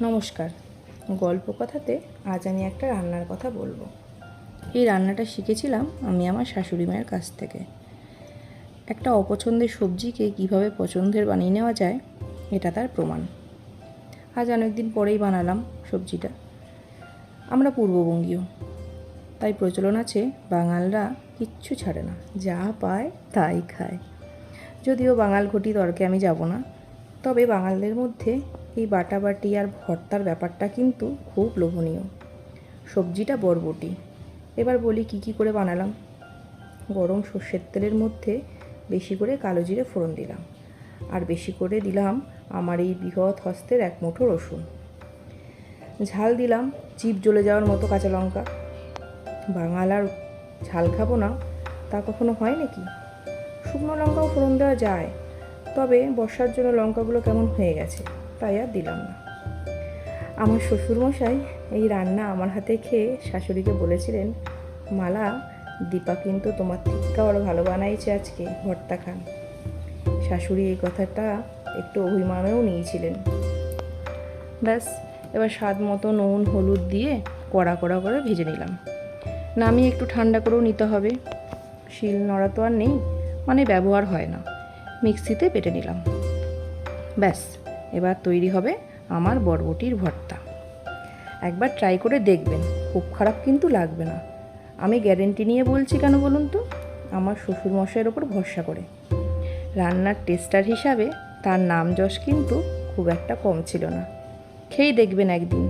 নমস্কার। গল্প কথাতে আজ আমি একটা রান্নার কথা বলবো। এই রান্নাটা শিখেছিলাম আমি আমার শাশুড়ি মায়ের কাছ থেকে। একটা অপছন্দের সবজিকে কিভাবে পছন্দের বানিয়ে নেওয়া যায় এটা তার প্রমাণ। আজ অনেকদিন পরেই বানালাম সবজিটা। আমরা পূর্ববঙ্গীয়, তাই প্রচলন আছে বাঙালরা কিচ্ছু ছাড়ে না, যা পায় তাই খায়। যদিও বাঙাল ঘটি তর্কে আমি যাব না, তবে বাঙালদের মধ্যে এই বাটাবাটি আর ভর্তার ব্যাপারটা কিন্তু খুব লোভনীয়। সবজিটা বরবটি। এবার বলি কি করে বানালাম। গরম সর্ষের তেলের মধ্যে বেশি করে কালো জিরে ফোড়ন দিলাম, আর বেশি করে দিলাম আমার এই বৃহৎ হস্তের এক মুঠো রসুন। ঝাল দিলাম জিভ জ্বলে যাওয়ার মতো কাঁচা লঙ্কা। বাঙাল আর ঝাল খাবো না তা কখনো হয় নাকি? শুকনো লঙ্কাও ফোড়ন দেওয়া যায়, তবে বর্ষার জন্য লঙ্কাগুলো কেমন হয়ে গেছে, তাই আর দিলাম না। আমার শ্বশুরমশাই এই রান্না আমার হাতে খেয়ে শাশুড়িকে বলেছিলেন, মালা, দীপা কিন্তু তোমার থেকে আরও ভালো বানাইছে আজকে, ভর্তা খান। শাশুড়ি এই কথাটা একটু অভিমানেও নিয়েছিলেন। ব্যাস, এবার স্বাদ মতো নুন হলুদ দিয়ে কড়া করে ভেজে নিলাম। নামিয়ে একটু ঠান্ডা করেও নিতে হবে। শিল নোড়া তো আর নেই, মানে ব্যবহার হয় না। মিক্সিতে বেটে নিলাম। ব্যাস, এবার তৈরি হবে আমার বরবটির ভর্তা। একবার ট্রাই করে দেখবেন, খুব খারাপ কিন্তু লাগবে না। আমি গ্যারেন্টি নিয়ে বলছি, কেন বলুন তো? আমার শ্বশুরমশাইয়ের ওপর ভরসা করে। রান্নার টেস্টার হিসাবে তার নাম যশ কিন্তু খুব একটা কম ছিল না। খেয়েই দেখবেন একদিন।